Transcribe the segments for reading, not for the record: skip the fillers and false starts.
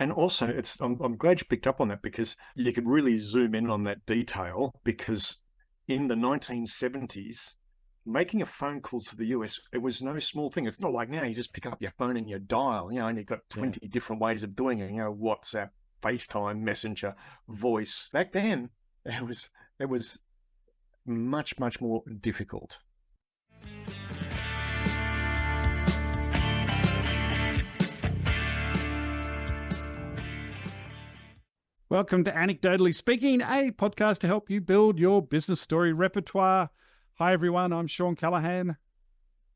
And also, I'm glad you picked up on that, because you could really zoom in on that detail, because in the 1970s, making a phone call to the US, it was no small thing. It's not like now you just pick up your phone and you dial, and you've got 20 different ways of doing it, WhatsApp, FaceTime, Messenger, voice. Back then, it was much, much more difficult. Welcome to Anecdotally Speaking, a podcast to help you build your business story repertoire. Hi, everyone. I'm Sean Callahan.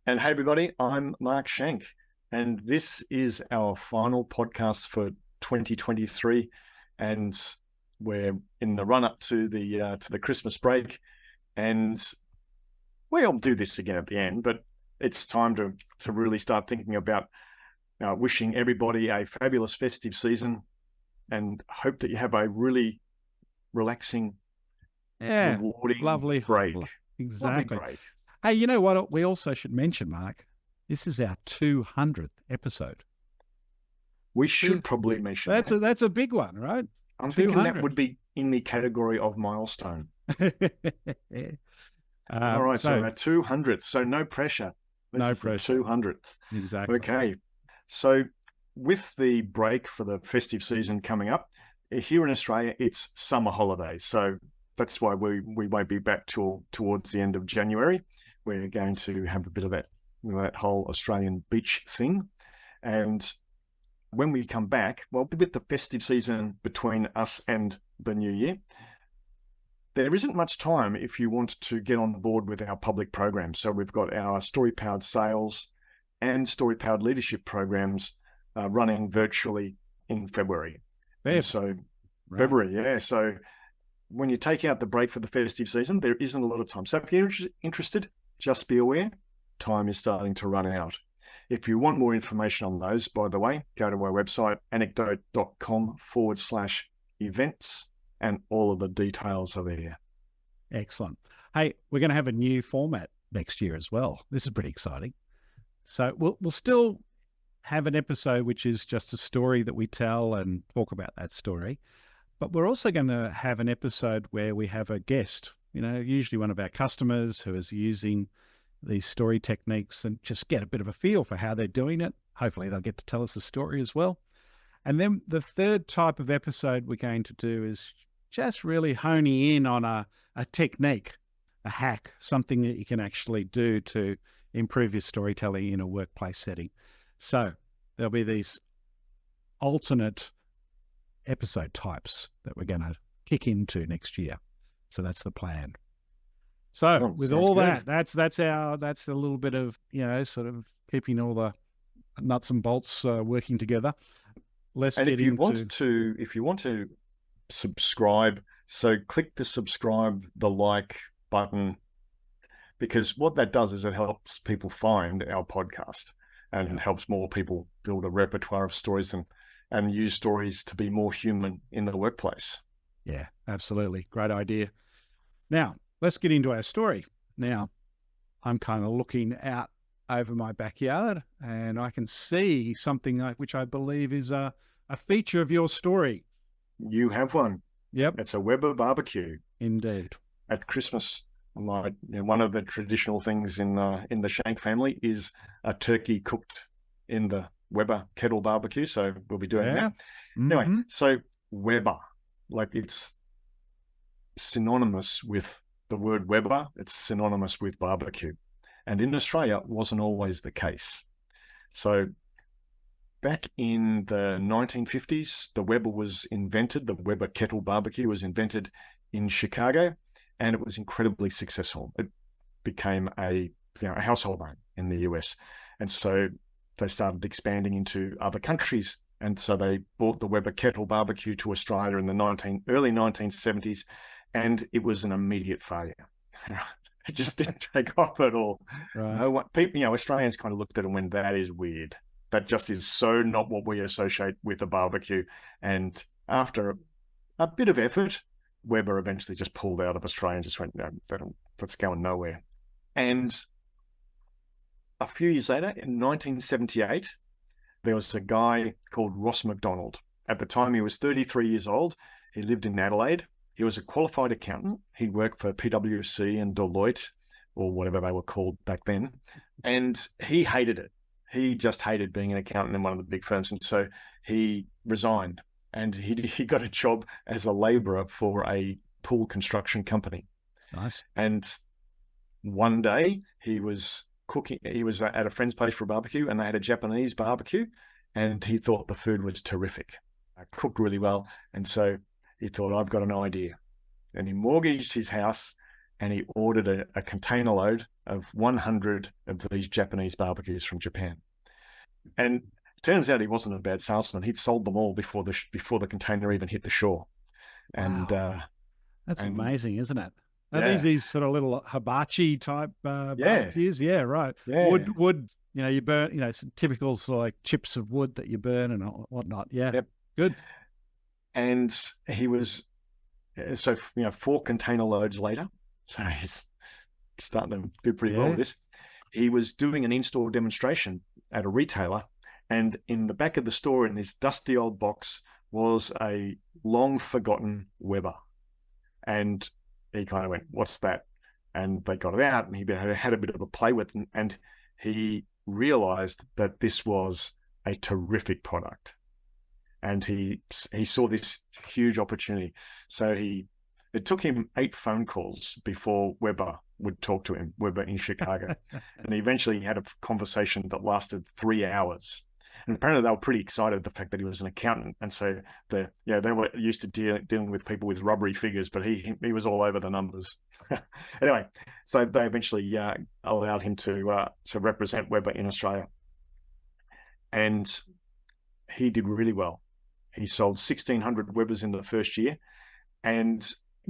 And hey, everybody, I'm Mark Shank. And this is our final podcast for 2023. And we're in the run-up to the Christmas break. And we'll do this again at the end, but it's time to really start thinking about wishing everybody a fabulous festive season, and hope that you have a really relaxing, rewarding, lovely break. Exactly. Lovely break. Hey, you know what? We also should mention, Mark, this is our 200th episode. We should probably mention that's a big one, right? I'm thinking that would be in the category of milestone. All right, so our 200th. So no pressure. No pressure. 200th. Exactly. Okay. So with the break for the festive season coming up, here in Australia, it's summer holidays. So that's why we won't be back towards the end of January. We're going to have a bit of that whole Australian beach thing. And when we come back, well, with the festive season between us and the new year, there isn't much time if you want to get on board with our public programs. So we've got our story-powered sales and story-powered leadership programs running virtually in February. February, yeah. So when you take out the break for the festive season, there isn't a lot of time. So if you're interested, just be aware, time is starting to run out. If you want more information on those, by the way, go to our website, anecdote.com/events, and all of the details are there. Excellent. Hey, we're going to have a new format next year as well. This is pretty exciting. So we'll still have an episode which is just a story that we tell and talk about that story. But we're also going to have an episode where we have a guest, usually one of our customers who is using these story techniques, and just get a bit of a feel for how they're doing it. Hopefully they'll get to tell us a story as well. And then the third type of episode we're going to do is just really honing in on a technique, a hack, something that you can actually do to improve your storytelling in a workplace setting. So there'll be these alternate episode types that we're going to kick into next year. So that's the plan. So with all that, that's a little bit of, sort of keeping all the nuts and bolts working together. If you want to subscribe, so click the subscribe, the like button, because what that does is it helps people find our podcast, and it helps more people build a repertoire of stories and use stories to be more human in the workplace. Yeah, absolutely. Great idea. Now, let's get into our story. Now, I'm kind of looking out over my backyard, and I can see something which I believe is a feature of your story. You have one. Yep. It's a Weber barbecue. Indeed. At Christmas, one of the traditional things in the Shank family is a turkey cooked in the Weber kettle barbecue. So we'll be doing that. Mm-hmm. Anyway, so Weber, it's synonymous with the word Weber. It's synonymous with barbecue. And in Australia, it wasn't always the case. So back in the 1950s, the Weber was invented. The Weber kettle barbecue was invented in Chicago, and it was incredibly successful. It became a household name in the US. And so they started expanding into other countries. And so they brought the Weber kettle barbecue to Australia in the early 1970s, and it was an immediate failure. It just didn't take off at all. Right. No one, people, Australians kind of looked at it and went, that is weird. That just is so not what we associate with a barbecue. And after a bit of effort, Weber eventually just pulled out of Australia and just went, no, that's going nowhere. And a few years later, in 1978, there was a guy called Ross McDonald, At the time, he was 33 years old. He lived in Adelaide. He was a qualified accountant. He worked for PwC and Deloitte, or whatever they were called back then. And he hated it. He just hated being an accountant in one of the big firms. And so he resigned, and he got a job as a labourer for a pool construction company. Nice. And one day he was cooking. He was at a friend's place for a barbecue, and they had a Japanese barbecue, and he thought the food was terrific. Cooked really well. And so he thought, I've got an idea. And he mortgaged his house, and he ordered a container load of 100 of these Japanese barbecues from Japan. And it turns out he wasn't a bad salesman. He'd sold them all before the container even hit the shore. And wow. That's amazing, isn't it? Are Yeah. these sort of little hibachi type barbecues? Yeah, right. Yeah. Wood, you burn, some typical sort of like chips of wood that you burn and whatnot. Yeah. Yep. Good. And he was, 4 container loads later, so he's starting to do pretty well with this. He was doing an in-store demonstration at a retailer, and in the back of the store in this dusty old box was a long-forgotten Weber. And he kind of went, what's that? And they got it out, and he had a bit of a play with it, and he realized that this was a terrific product. And he saw this huge opportunity. So it took him 8 phone calls before Weber would talk to him, Weber in Chicago. And he eventually had a conversation that lasted 3 hours. And apparently they were pretty excited the fact that he was an accountant. And so they were used to dealing with people with rubbery figures, but he was all over the numbers. Anyway, so they eventually allowed him to represent Weber in Australia. And he did really well. He sold 1,600 Webers in the first year, and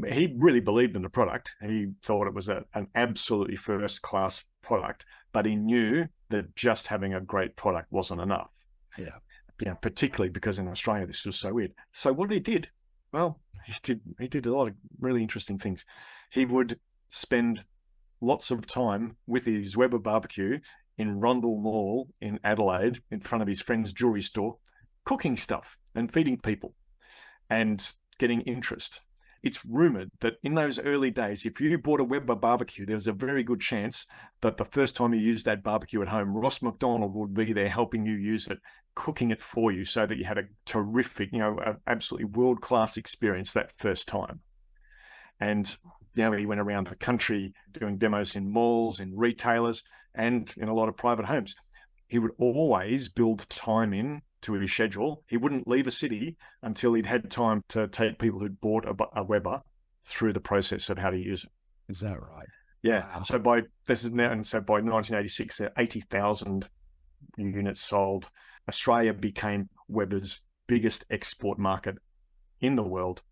he really believed in the product. He thought it was an absolutely first-class product, but he knew that just having a great product wasn't enough. Yeah, particularly because in Australia this was so weird. So what he did, well, he did a lot of really interesting things. He would spend lots of time with his Weber barbecue in Rondell Mall in Adelaide, in front of his friend's jewelry store, cooking stuff and feeding people and getting interest. It's rumored that in those early days, if you bought a Weber barbecue, there was a very good chance that the first time you used that barbecue at home, Ross McDonald would be there helping you use it, cooking it for you, so that you had a terrific, absolutely world-class experience that first time. And he went around the country doing demos in malls, in retailers, and in a lot of private homes. He would always build time in to his schedule. He wouldn't leave a city until he'd had time to take people who'd bought a Weber through the process of how to use it. Is that right? Yeah. Wow. So by 1986, there are 80,000 units sold. Australia became Weber's biggest export market in the world.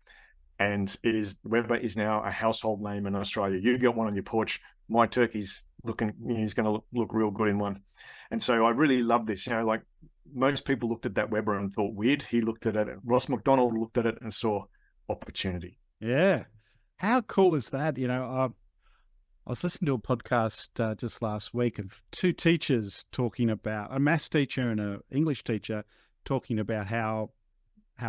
And Weber is now a household name in Australia. You get one on your porch, my turkey's he's going to look real good in one. And so I really love this. Like most people looked at that Weber and thought weird. He looked at it. Ross McDonald looked at it and saw opportunity. Yeah. How cool is that? I was listening to a podcast just last week of 2 teachers talking about, a maths teacher and an English teacher, talking about how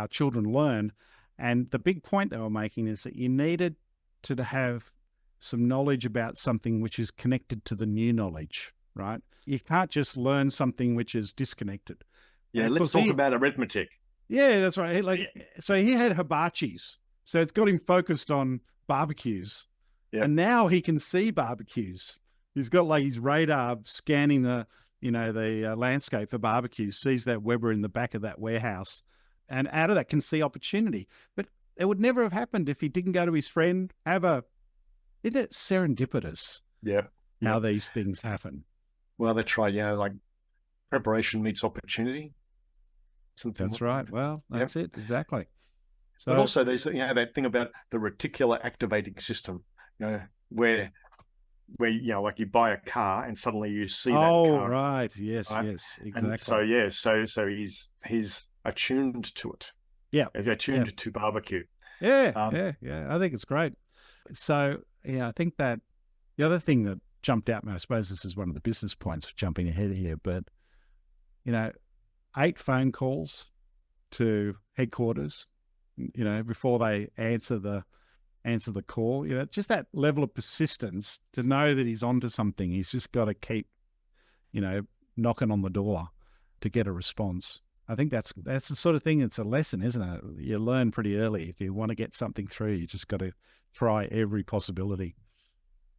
children learn. And the big point they were making is that you needed to have some knowledge about something which is connected to the new knowledge, right? You can't just learn something which is disconnected. Yeah, let's talk about arithmetic. Yeah, that's right. So he had hibachis. So it's got him focused on barbecues. Yep. And now he can see barbecues. He's got his radar scanning the landscape for barbecues, sees that Weber in the back of that warehouse, and out of that can see opportunity. But it would never have happened if he didn't go to his friend, isn't it serendipitous? Yeah. How these things happen. Well, that's right. Preparation meets opportunity. That's right. Well, that's it. Exactly. So, but also there's that thing about the reticular activating system, where like you buy a car and suddenly you see that car. Oh, right. Yes, right? Yes, exactly. And so he's attuned to it. Yeah. He's attuned to barbecue. Yeah. I think it's great. So, I think that the other thing that jumped out, and I suppose this is one of the business points for jumping ahead here, but 8 phone calls to headquarters, before they answer the call. Just that level of persistence to know that he's onto something. He's just got to keep, knocking on the door to get a response. I think that's the sort of thing. It's a lesson, isn't it? You learn pretty early. If you want to get something through, you just got to try every possibility.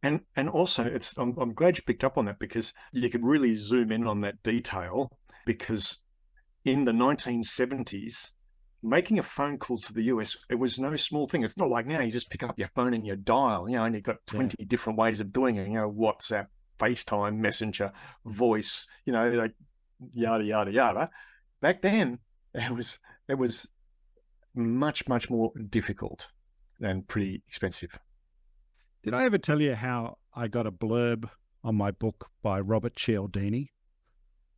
And also, I'm glad you picked up on that, because you could really zoom in on that detail, because in the 1970s, making a phone call to the US, it was no small thing. It's not like now you just pick up your phone and you dial, and you've got 20 different ways of doing it, WhatsApp, FaceTime, Messenger, voice, like yada, yada, yada. Back then, it was much, much more difficult and pretty expensive. Did I ever tell you how I got a blurb on my book by Robert Cialdini?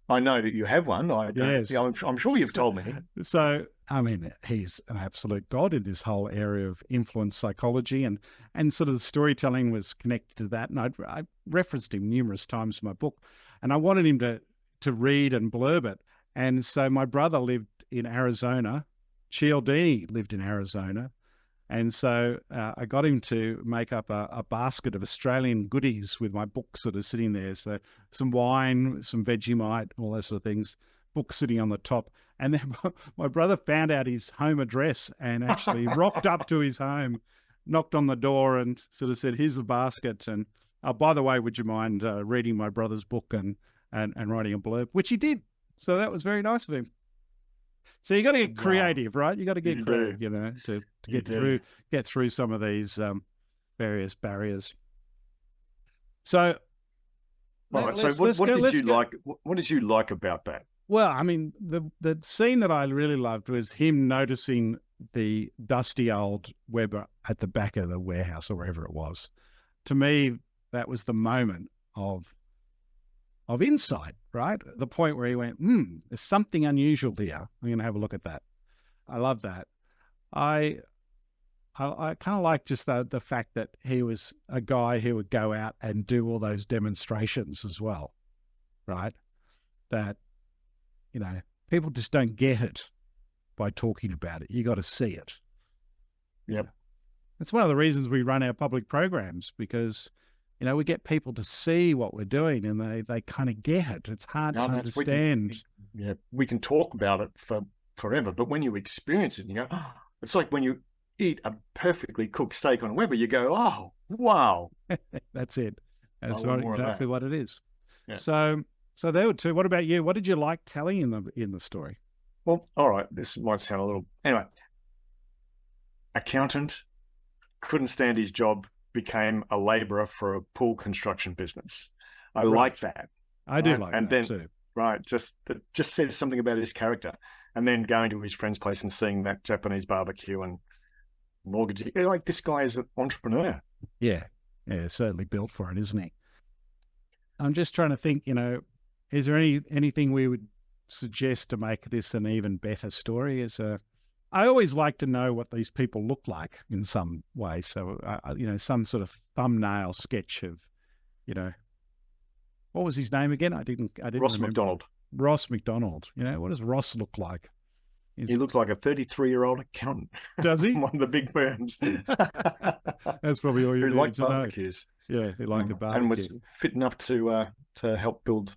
I know that you have one. Yes. I'm sure you've told me. So, I mean, he's an absolute god in this whole area of influence psychology, and sort of the storytelling was connected to that. And I referenced him numerous times in my book, and I wanted him to read and blurb it. And so my brother lived in Arizona. Cialdini lived in Arizona. And so I got him to make up a basket of Australian goodies with my book sort of sitting there. So some wine, some Vegemite, all those sort of things, book sitting on the top. And then my brother found out his home address and actually rocked up to his home, knocked on the door and sort of said, "Here's the basket. And by the way, would you mind reading my brother's book and writing a blurb?" Which he did. So that was very nice of him. So you got to get creative, right? You got to get creative, to get through some of these various barriers. So, what did you like about that? Well, I mean, the scene that I really loved was him noticing the dusty old Weber at the back of the warehouse or wherever it was. To me, that was the moment of insight, right? The point where he went, there's something unusual here. I'm going to have a look at that. I love that. I kind of like just the fact that he was a guy who would go out and do all those demonstrations as well, right? That, people just don't get it by talking about it. You got to see it. Yep. That's one of the reasons we run our public programs, because we get people to see what we're doing and they kind of get it. It's hard to understand. We can talk about it for forever, but when you experience it, you go, oh, it's like when you eat a perfectly cooked steak on a Weber, you go, oh, wow. That's it. That's not exactly what it is. Yeah. So there were two. What about you? What did you like telling in the story? Well, all right. This might sound a little, anyway, accountant, couldn't stand his job, became a labourer for a pool construction business. I like that. I do like that too. Right, just says something about his character. And then going to his friend's place and seeing that Japanese barbecue and mortgage, like, this guy is an entrepreneur. Yeah, certainly built for it, isn't he? I'm just trying to think, is there anything we would suggest to make this an even better story? I always like to know what these people look like in some way. So, some sort of thumbnail sketch of, what was his name again? I didn't Ross remember. McDonald. Ross McDonald. What does Ross look like? He looks like a 33-year-old accountant. Does he? One of the big firms. That's probably all you need to barbecues. Know. Yeah, he liked a barbecue. And was fit enough to help build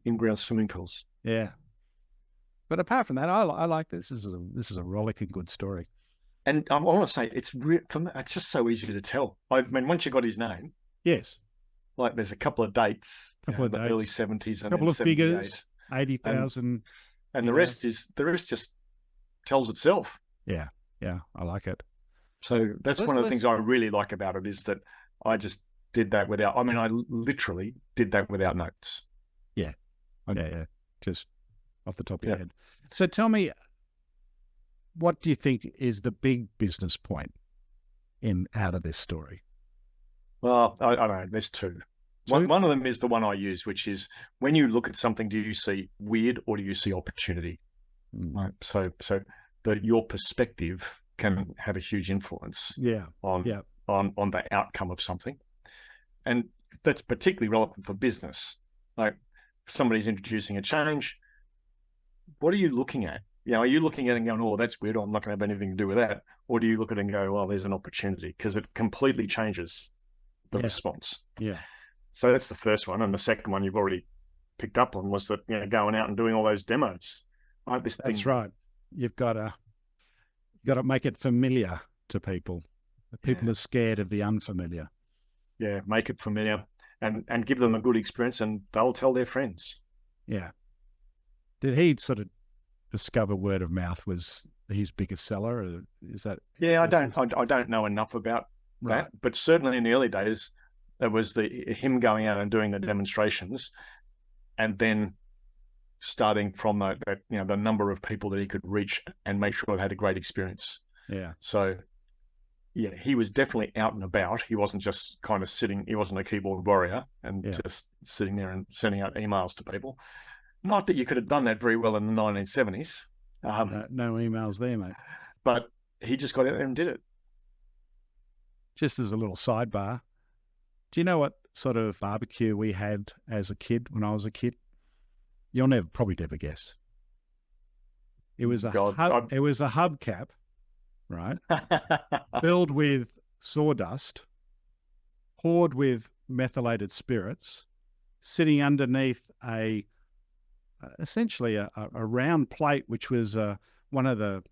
in-ground swimming pools. Yeah. But apart from that, I like this. This is a rollicking good story. And I want to say, it's just so easy to tell. I mean, once you got his name, yes, like there's a couple of dates, dates. Early 70s, a couple of figures, 80,000, and the rest just tells itself. Yeah, I like it. So that's one of the things I really like about it, is that I just did that without. I mean, I literally did that without notes. Yeah, just off the top of your head. So tell me, what do you think is the big business point out of this story? Well, I don't know. There's two. One of them is the one I use, which is, when you look at something, do you see weird or do you see opportunity? Right. So that your perspective can have a huge influence on the outcome of something. And that's particularly relevant for business. Like, somebody's introducing a change. What are you looking at? are you looking at it and going, oh, that's weird, I'm not going to have anything to do with that? Or do you look at it and go, well, there's an opportunity? Because it completely changes the response. Yeah. So that's the first one. And the second one you've already picked up on was that, going out and doing all those demos. That's right. You've got to make it familiar to people. The people are scared of the unfamiliar. Yeah, make it familiar and give them a good experience, and they'll tell their friends. Yeah. Did he sort of discover word of mouth was his biggest seller? Or is that? Yeah, I don't know enough about that, but certainly in the early days, it was him going out and doing the demonstrations, and then starting from the number of people that he could reach and make sure they had a great experience. Yeah. So, yeah, he was definitely out and about. He wasn't just kind of sitting. He wasn't a keyboard warrior and just sitting there and sending out emails to people. Not that you could have done that very well in the 1970s. No emails there, mate. But he just got out there and did it. Just as a little sidebar, do you know what sort of barbecue we had as a kid when I was a kid? You'll probably never guess. It was a hubcap, right? Filled with sawdust, poured with methylated spirits, sitting underneath essentially a round plate, which was one of the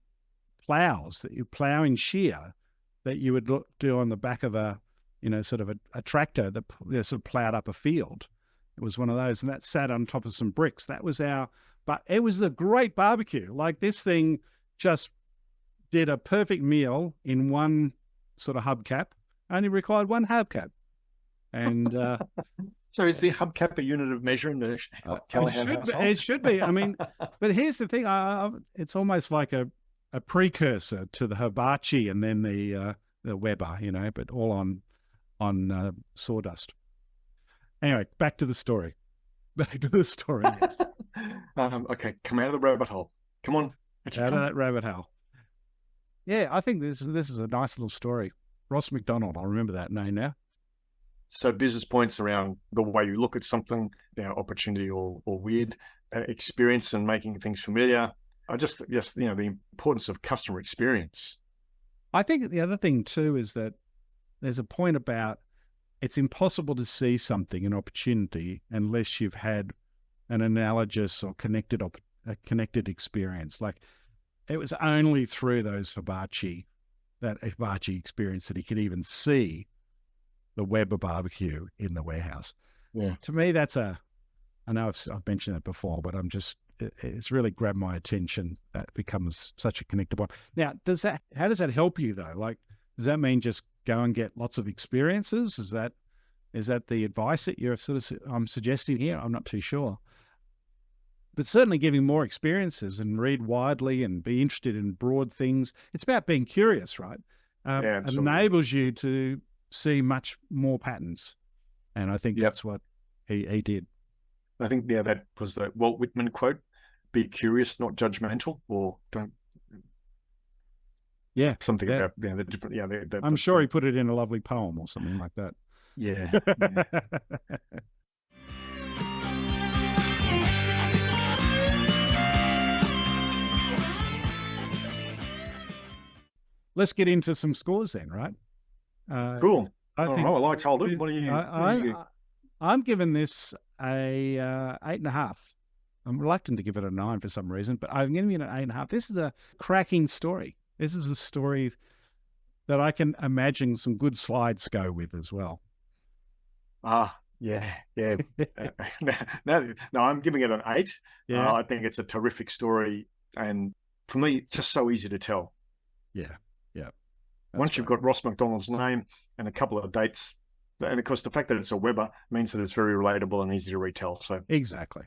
plows that you plow in shear that you would do on the back of a tractor that sort of plowed up a field. It was one of those, and that sat on top of some bricks. That was but it was a great barbecue. Like, this thing just did a perfect meal in one sort of hubcap, only required one hubcap. And so is the hubcap a unit of measure in the Callahan household? It should be. I mean, but here's the thing. It's almost like a precursor to the hibachi and then the Weber, but all on sawdust. Anyway, back to the story. Yes. Okay, come out of the rabbit hole. Come on. Out of that rabbit hole. Yeah, I think this is a nice little story. Ross McDonald, I remember that name now. So business points around the way you look at something, opportunity or weird, experience and making things familiar. Just the importance of customer experience. I think the other thing too is that there's a point about it's impossible to see something, an opportunity, unless you've had an analogous or connected experience. Like, it was only through that hibachi experience that he could even see the Weber barbecue in the warehouse. Yeah. To me, I know I've mentioned it before, but it's really grabbed my attention. That becomes such a connected one. Now, how does that help you though? Like, does that mean just go and get lots of experiences? Is that the advice that you're I'm suggesting here? I'm not too sure. But certainly giving more experiences and read widely and be interested in broad things. It's about being curious, right? It enables you to see much more patterns. And I think that's what he did. I think, that was the Walt Whitman quote, be curious, not judgmental, or don't. Yeah. Something about the different, I'm sure he put it in a lovely poem or something like that. Yeah. Let's get into some scores then, right? Cool. I told it. What are you? I'm giving this a 8.5. I'm reluctant to give it a 9 for some reason, but I'm giving it an 8.5. This is a cracking story. This is a story that I can imagine some good slides go with as well. Yeah. No, I'm giving it an 8. Yeah. I think it's a terrific story, and for me, it's just so easy to tell. Yeah. Once you've got Ross McDonald's name and a couple of dates, and of course the fact that it's a Weber means that it's very relatable and easy to retell. So exactly.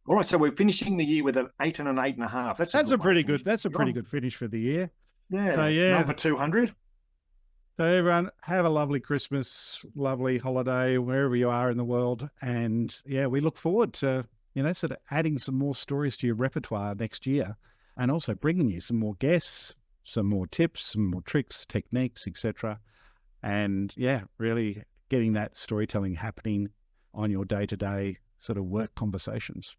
All right, so we're finishing the year with an 8 and an 8.5. That's a pretty good finish for the year. Yeah. So number 200. So everyone, have a lovely Christmas, lovely holiday, wherever you are in the world. And we look forward to, sort of adding some more stories to your repertoire next year, and also bringing you some more guests, some more tips, some more tricks, techniques, etc. And really getting that storytelling happening on your day-to-day sort of work conversations.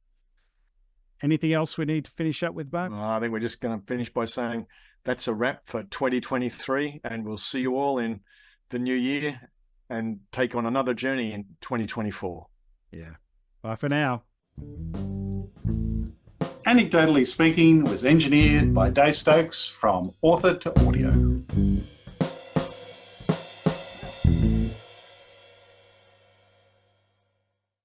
Anything else we need to finish up with, Mark? I think we're just going to finish by saying that's a wrap for 2023, and we'll see you all in the new year and take on another journey in 2024. Yeah. Bye for now. Anecdotally Speaking was engineered by Dave Stokes from Author to Audio.